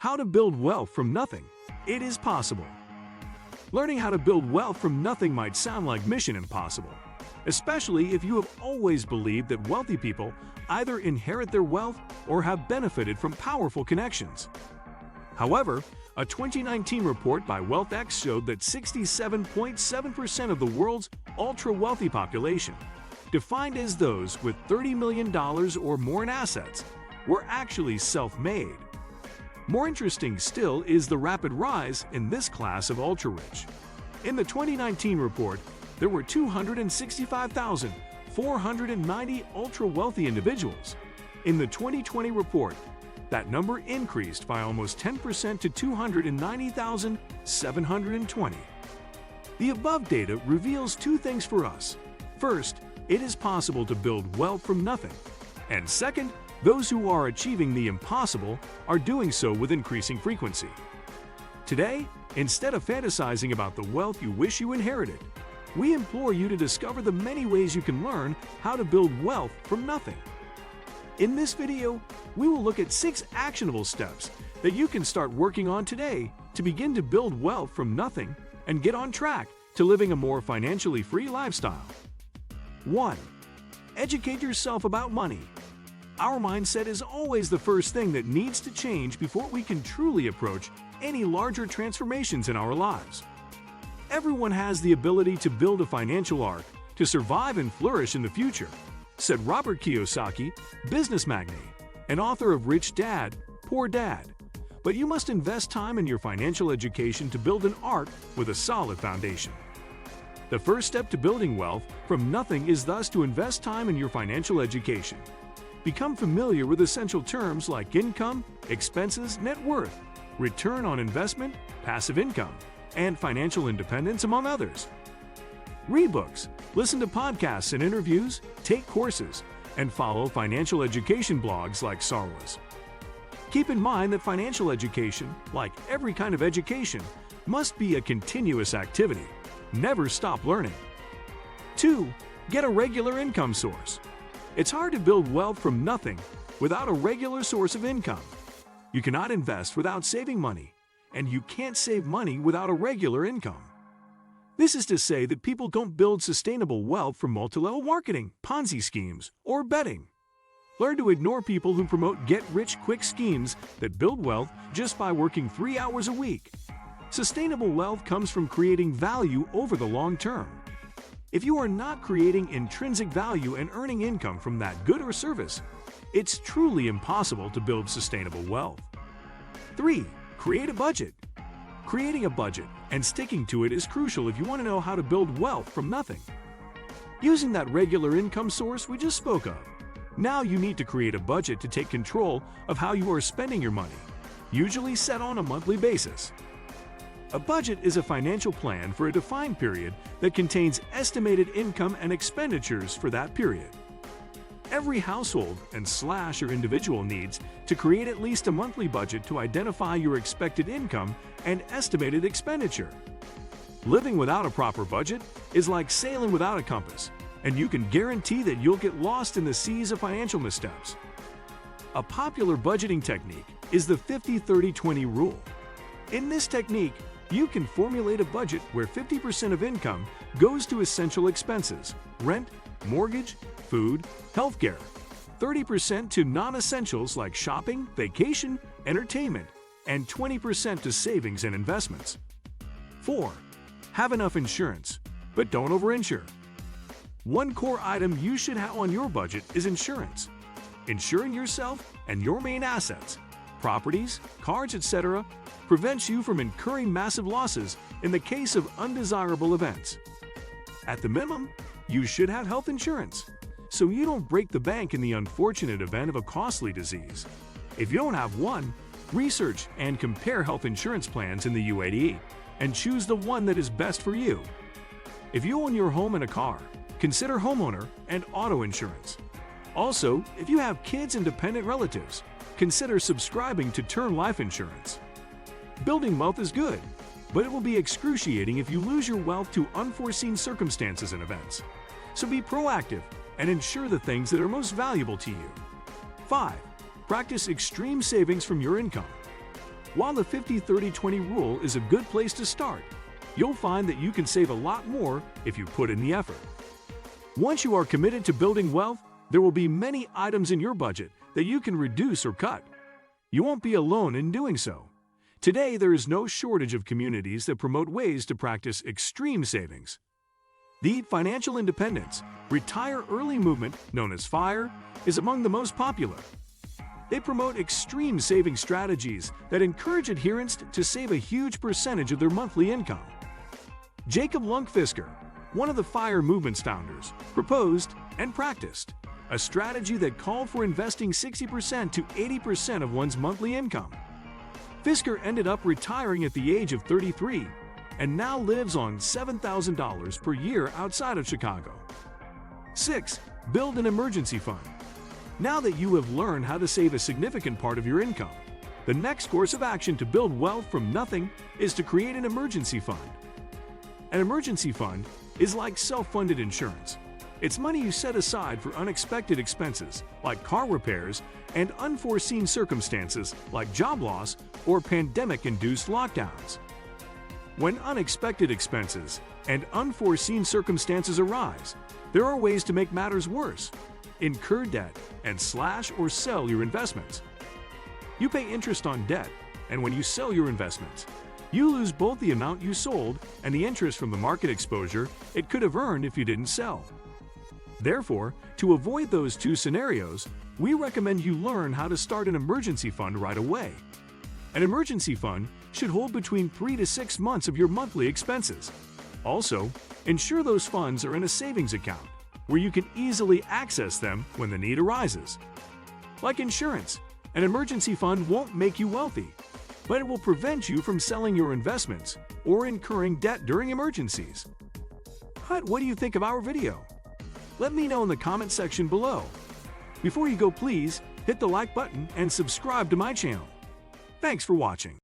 How to build wealth from nothing. It is possible. Learning how to build wealth from nothing might sound like mission impossible, especially if you have always believed that wealthy people either inherit their wealth or have benefited from powerful connections. However, a 2019 report by WealthX showed that 67.7% of the world's ultra-wealthy population, defined as those with $30 million or more in assets, were actually self-made. More interesting still is the rapid rise in this class of ultra-rich. In the 2019 report, there were 265,490 ultra-wealthy individuals. In the 2020 report, that number increased by almost 10% to 290,720. The above data reveals two things for us. First, it is possible to build wealth from nothing. And second, those who are achieving the impossible are doing so with increasing frequency. Today, instead of fantasizing about the wealth you wish you inherited, we implore you to discover the many ways you can learn how to build wealth from nothing. In this video, we will look at 6 actionable steps that you can start working on today to begin to build wealth from nothing and get on track to living a more financially free lifestyle. 1. Educate yourself about money. Our mindset is always the first thing that needs to change before we can truly approach any larger transformations in our lives. Everyone has the ability to build a financial ark to survive and flourish in the future, said Robert Kiyosaki, business magnate and author of Rich Dad, Poor Dad. But you must invest time in your financial education to build an ark with a solid foundation. The first step to building wealth from nothing is thus to invest time in your financial education. Become familiar with essential terms like income, expenses, net worth, return on investment, passive income, and financial independence, among others. Read books, listen to podcasts and interviews, take courses, and follow financial education blogs like Sarwa's. Keep in mind that financial education, like every kind of education, must be a continuous activity. Never stop learning. 2. Get a regular income source. It's hard to build wealth from nothing without a regular source of income. You cannot invest without saving money, and you can't save money without a regular income. This is to say that people don't build sustainable wealth from multi-level marketing, Ponzi schemes, or betting. Learn to ignore people who promote get-rich-quick schemes that build wealth just by working 3 hours a week. Sustainable wealth comes from creating value over the long term. If you are not creating intrinsic value and earning income from that good or service, it's truly impossible to build sustainable wealth. 3. Create a budget. Creating a budget and sticking to it is crucial if you want to know how to build wealth from nothing. Using that regular income source we just spoke of, now you need to create a budget to take control of how you are spending your money, usually set on a monthly basis. A budget is a financial plan for a defined period that contains estimated income and expenditures for that period. Every household or individual needs to create at least a monthly budget to identify your expected income and estimated expenditure. Living without a proper budget is like sailing without a compass, and you can guarantee that you'll get lost in the seas of financial missteps. A popular budgeting technique is the 50-30-20 rule. In this technique, you can formulate a budget where 50% of income goes to essential expenses, rent, mortgage, food, healthcare, 30% to non-essentials like shopping, vacation, entertainment, and 20% to savings and investments. 4. Have enough insurance, but don't overinsure. One core item you should have on your budget is insurance. Insuring yourself and your main assets, properties, cars, etc., prevents you from incurring massive losses in the case of undesirable events. At the minimum, you should have health insurance, so you don't break the bank in the unfortunate event of a costly disease. If you don't have one, research and compare health insurance plans in the UAE and choose the one that is best for you. If you own your home and a car, consider homeowner and auto insurance. Also, if you have kids and dependent relatives, consider subscribing to term life insurance. Building wealth is good, but it will be excruciating if you lose your wealth to unforeseen circumstances and events. So be proactive and ensure the things that are most valuable to you. 5. Practice extreme savings from your income. While the 50-30-20 rule is a good place to start, you'll find that you can save a lot more if you put in the effort. Once you are committed to building wealth, there will be many items in your budget that you can reduce or cut. You won't be alone in doing so. Today, there is no shortage of communities that promote ways to practice extreme savings. The financial independence, retire early movement, known as FIRE, is among the most popular. They promote extreme saving strategies that encourage adherents to save a huge percentage of their monthly income. Jacob Lunk-Fisker, one of the FIRE movement's founders, proposed and practiced a strategy that called for investing 60% to 80% of one's monthly income. Fisker ended up retiring at the age of 33 and now lives on $7,000 per year outside of Chicago. 6. Build an emergency fund. Now that you have learned how to save a significant part of your income, the next course of action to build wealth from nothing is to create an emergency fund. An emergency fund is like self-funded insurance. It's money you set aside for unexpected expenses like car repairs and unforeseen circumstances like job loss or pandemic-induced lockdowns. When unexpected expenses and unforeseen circumstances arise, there are ways to make matters worse. Incur debt and slash or sell your investments. You pay interest on debt, and when you sell your investments, you lose both the amount you sold and the interest from the market exposure it could have earned if you didn't sell. Therefore, to avoid those two scenarios, we recommend you learn how to start an emergency fund right away. An emergency fund should hold between 3 to 6 months of your monthly expenses. Also, ensure those funds are in a savings account where you can easily access them when the need arises. Like insurance, an emergency fund won't make you wealthy, but it will prevent you from selling your investments or incurring debt during emergencies. But what do you think of our video? Let me know in the comment section below. Before you go, please hit the like button and subscribe to my channel. Thanks for watching.